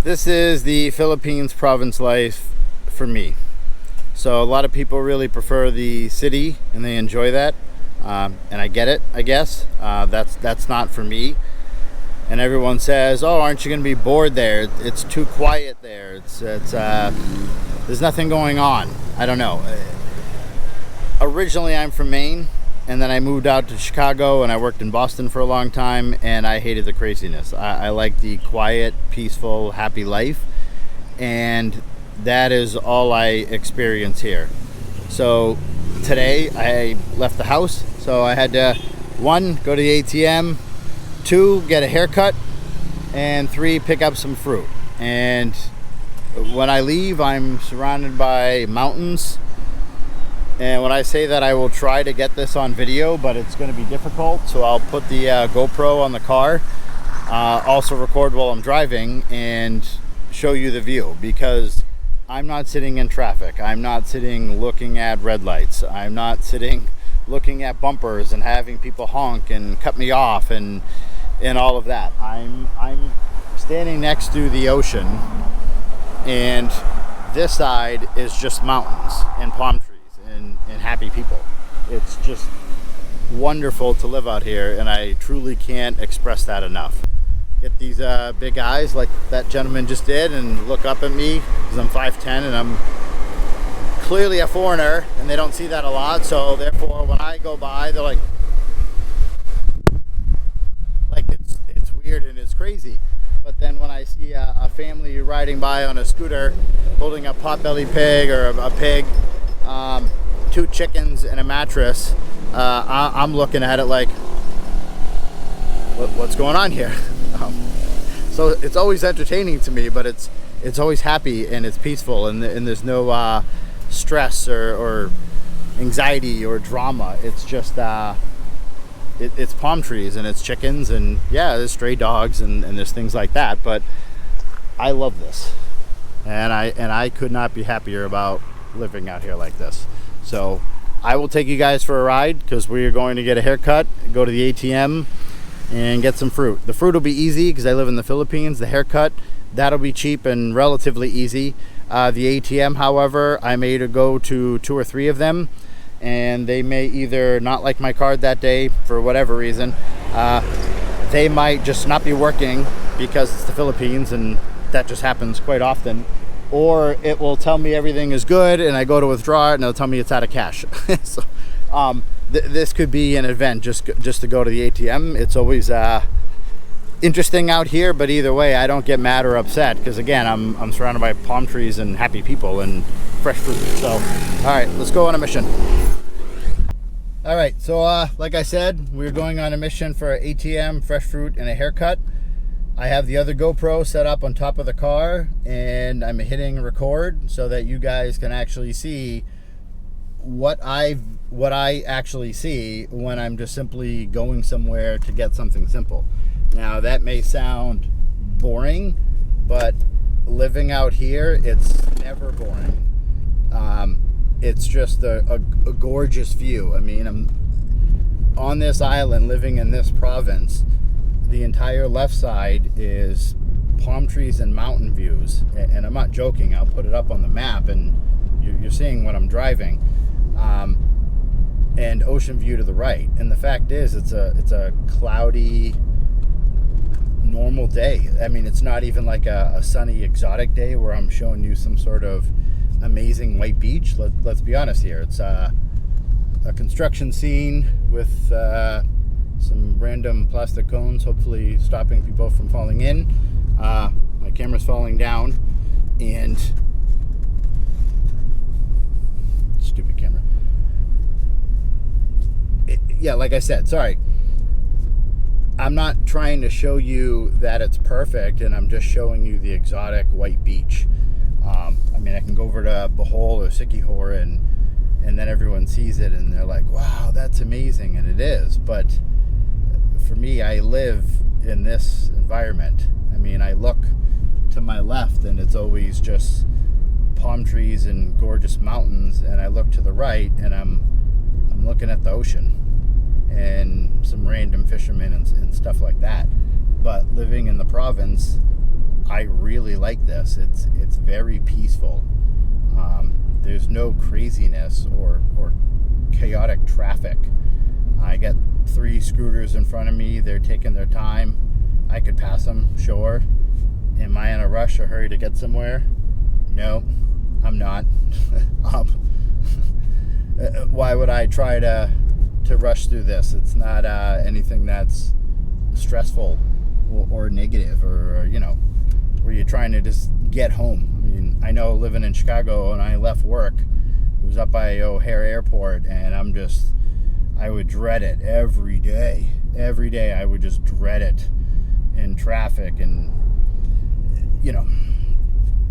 This is the Philippines province life for me. So a lot of people really prefer the city and they enjoy that, and I get it. I guess that's not for me. And everyone says, "Oh, aren't you going to be bored there? It's too quiet there. It's there's nothing going on." I don't know. Originally, I'm from Maine, and then I moved out to Chicago, and I worked in Boston for a long time, and I hated the craziness. I like the quiet, peaceful, happy life, and that is all I experience here. So today I left the house, so I had to, 1, go to the ATM, 2, get a haircut, and 3, pick up some fruit. And when I leave, I'm surrounded by mountains. And when I say that, I will try to get this on video, but it's going to be difficult. So I'll put the GoPro on the car, also record while I'm driving, and show you the view, because I'm not sitting in traffic. I'm not sitting looking at red lights. I'm not sitting looking at bumpers and having people honk and cut me off and all of that. I'm standing next to the ocean, and this side is just mountains and palm trees and happy people. It's just wonderful to live out here, and I truly can't express that enough. Get these big eyes like that gentleman just did and look up at me, because I'm 5'10" and I'm clearly a foreigner, and they don't see that a lot. So therefore, when I go by, they're like it's weird and it's crazy. But then when I see a family riding by on a scooter holding a potbelly pig or a pig, 2 chickens and a mattress, I'm looking at it like, what's going on here? So it's always entertaining to me, but it's always happy and it's peaceful, and there's no stress or anxiety or drama. It's just it's palm trees and it's chickens, and yeah, there's stray dogs and there's things like that. But I love this, and I could not be happier about living out here like this. So I will take you guys for a ride, because we are going to get a haircut, go to the ATM, and get some fruit. The fruit will be easy because I live in the Philippines. The haircut, that'll be cheap and relatively easy. The ATM, however, I may go to 2 or 3 of them, and they may either not like my card that day for whatever reason. They might just not be working because it's the Philippines, and that just happens quite often. Or it will tell me everything is good, and I go to withdraw it, and it'll tell me it's out of cash. So this could be an event just to go to the ATM. It's always interesting out here, but either way, I don't get mad or upset, because again, I'm surrounded by palm trees and happy people and fresh fruit. So, all right, let's go on a mission. All right, so like I said, we're going on a mission for ATM, fresh fruit, and a haircut. I have the other GoPro set up on top of the car, and I'm hitting record so that you guys can actually see what I actually see when I'm just simply going somewhere to get something simple. Now, that may sound boring, but living out here, it's never boring. It's just a gorgeous view. I mean, I'm on this island living in this province. The entire left side is palm trees and mountain views, and I'm not joking. I'll put it up on the map, and you're seeing what I'm driving, and ocean view to the right. And the fact is, it's a cloudy, normal day. I mean, it's not even like a sunny, exotic day where I'm showing you some sort of amazing white beach. Let's be honest here. It's a construction scene with some random plastic cones, hopefully stopping people from falling in. My camera's falling down, and stupid camera. Yeah, like I said, sorry. I'm not trying to show you that it's perfect, and I'm just showing you the exotic white beach. I mean, I can go over to Bohol or Siquijor, and then everyone sees it, and they're like, wow, that's amazing, and it is. But for me, I live in this environment. I mean, I look to my left, and it's always just palm trees and gorgeous mountains, and I look to the right, and I'm looking at the ocean and some random fishermen and stuff like that. But living in the province, I really like this. It's very peaceful. There's no craziness or chaotic traffic. I get 3 scooters in front of me. They're taking their time. I could pass them, sure. Am I in a rush or hurry to get somewhere? No, I'm not. Why would I try to rush through this? It's not anything that's stressful or negative, or where you're trying to just get home. I mean, I know living in Chicago, and I left work, it was up by O'Hare Airport, and I would dread it every day. Every day I would just dread it in traffic, and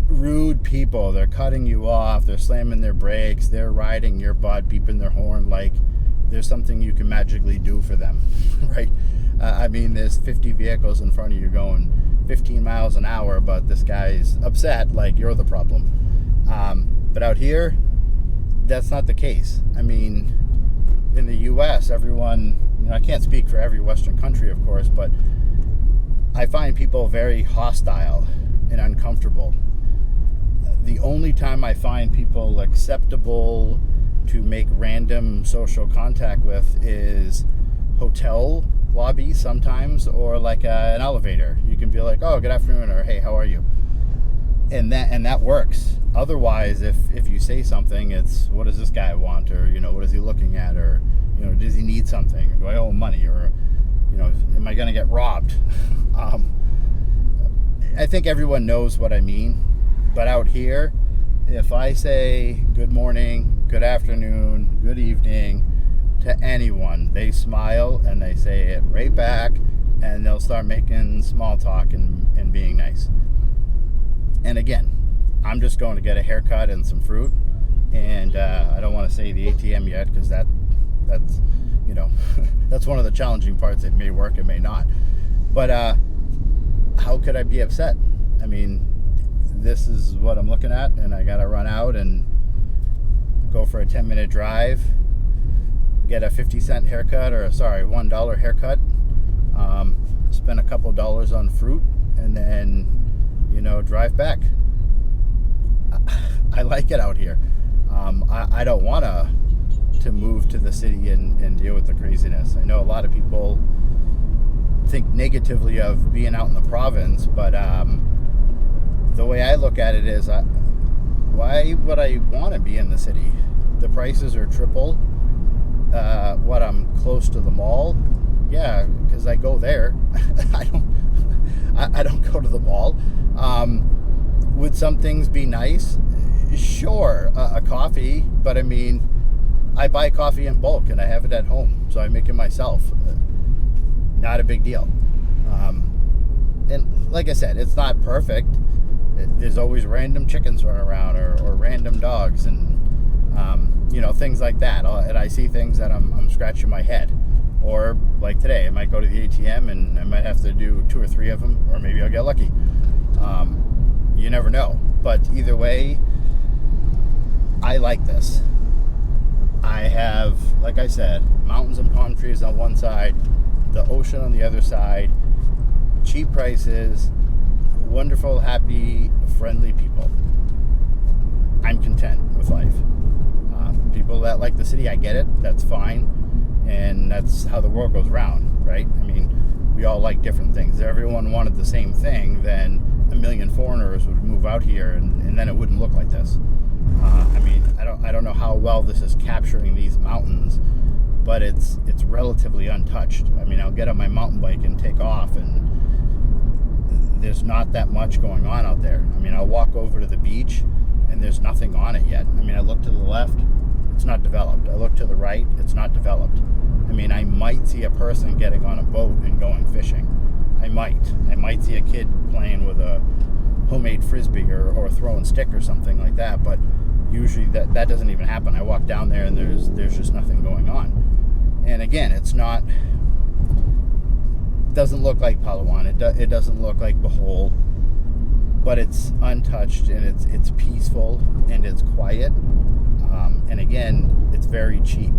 rude people. They're cutting you off, they're slamming their brakes, they're riding your butt, beeping their horn like there's something you can magically do for them, right? I mean, there's 50 vehicles in front of you going 15 miles an hour, but this guy's upset like you're the problem. But out here, that's not the case. I mean, in the US, everyone, I can't speak for every Western country, of course, but I find people very hostile and uncomfortable. The only time I find people acceptable to make random social contact with is hotel lobby sometimes, or like an elevator. You can be like, oh, good afternoon, or hey, how are you? And that works. Otherwise, if you say something, it's, what does this guy want? Or, what is he looking at? Or, does he need something? Or do I owe him money? Or, am I going to get robbed? I think everyone knows what I mean. But out here, if I say good morning, good afternoon, good evening to anyone, they smile and they say it right back, and they'll start making small talk and being nice. And again, I'm just going to get a haircut and some fruit, and I don't want to say the ATM yet, because that's that's one of the challenging parts. It may work, it may not. But how could I be upset? I mean, this is what I'm looking at, and I gotta run out and go for a 10-minute drive, get a 50-cent haircut, or $1 haircut, spend a couple dollars on fruit, and then drive back. I like it out here. I don't want to move to the city and deal with the craziness. I know a lot of people think negatively of being out in the province, but the way I look at it is, why would I want to be in the city? The prices are triple. I'm close to the mall. Yeah, because I go there. I don't go to the mall. Would some things be nice? Sure, a coffee, but I mean, I buy coffee in bulk and I have it at home, so I make it myself. Not a big deal. And like I said, it's not perfect. There's always random chickens running around, or random dogs, and things like that. And I see things that I'm scratching my head. Or like today, I might go to the ATM and I might have to do 2 or 3 of them, or maybe I'll get lucky. You never know. But either way, I like this. I have, like I said, mountains and palm trees on one side, the ocean on the other side, cheap prices, wonderful, happy, friendly people. I'm content with life. People that like the city, I get it. That's fine. And that's how the world goes round, right? I mean, we all like different things. If everyone wanted the same thing, then a million foreigners would move out here, and then it wouldn't look like this. I mean, I don't know how well this is capturing these mountains, but it's relatively untouched. I mean, I'll get on my mountain bike and take off, and there's not that much going on out there. I mean, I'll walk over to the beach, and there's nothing on it yet. I mean, I look to the left, it's not developed. I look to the right, it's not developed. I mean, I might see a person getting on a boat and going fishing. I might see a kid playing with a homemade frisbee or throwing stick or something like that, but usually that doesn't even happen. I walk down there and there's just nothing going on. And again, doesn't look like Palawan. It doesn't look like Bohol, but it's untouched, and it's peaceful, and it's quiet. And again, it's very cheap.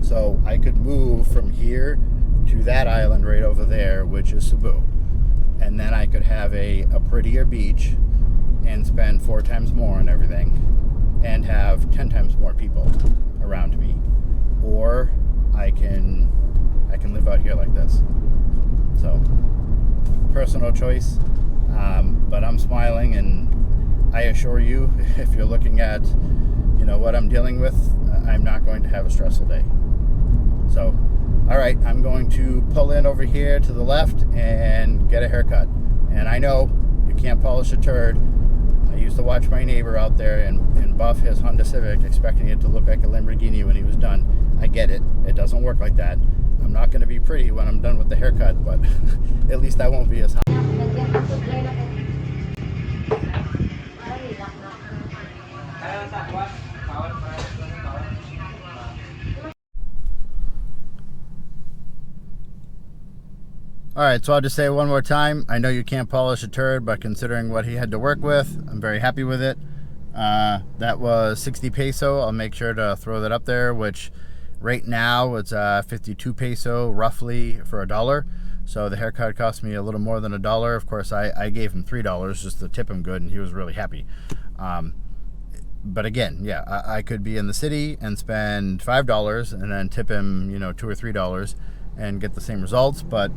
So I could move from here to that island right over there, which is Cebu. and then I could have a prettier beach and spend 4 times more on everything and have 10 times more people around me. Or I can live out here like this. So, personal choice, but I'm smiling, and I assure you, if you're looking at, you know, what I'm dealing with, I'm not going to have a stressful day. So, all right, I'm going to pull in over here to the left and get a haircut. And I know you can't polish a turd. I used to watch my neighbor out there and buff his Honda Civic, expecting it to look like a Lamborghini when he was done. I get it. It doesn't work like that. I'm not going to be pretty when I'm done with the haircut, but at least I won't be as hot. All right, so I'll just say it one more time. I know you can't polish a turd, but considering what he had to work with, I'm very happy with it. That was 60 peso. I'll make sure to throw that up there, which right now it's 52 peso roughly for $1. So the haircut cost me a little more than $1. Of course, I gave him $3 just to tip him good, and he was really happy. But again, yeah, I could be in the city and spend $5 and then tip him, you know, $2 or $3 and get the same results. But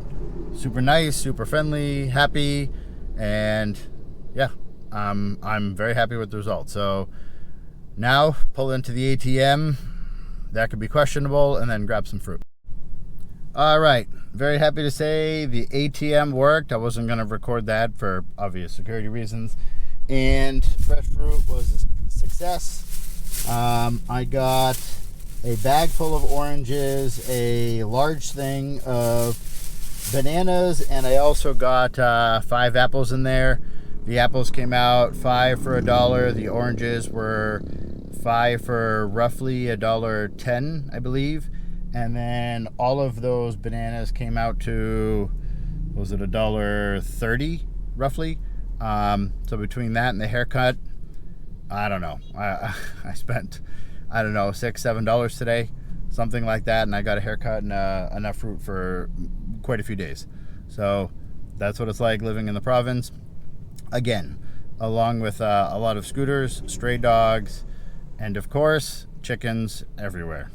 super nice, super friendly, happy, and yeah, I'm very happy with the results. So now pull into the ATM. That could be questionable, and then grab some fruit. All right, very happy to say the ATM worked. I wasn't going to record that for obvious security reasons, and fresh fruit was a success. I got a bag full of oranges, a large thing of bananas, and I also got 5 apples in there. The apples came out 5 for $1. The oranges were 5 for roughly $1.10, I believe. And then all of those bananas came out to, was it $1.30 roughly? So between that and the haircut, I don't know. I spent, I don't know, $6, $7 today, something like that, and I got a haircut and enough fruit for quite a few days. So that's what it's like living in the province. Again, along with a lot of scooters, stray dogs, and of course, chickens everywhere.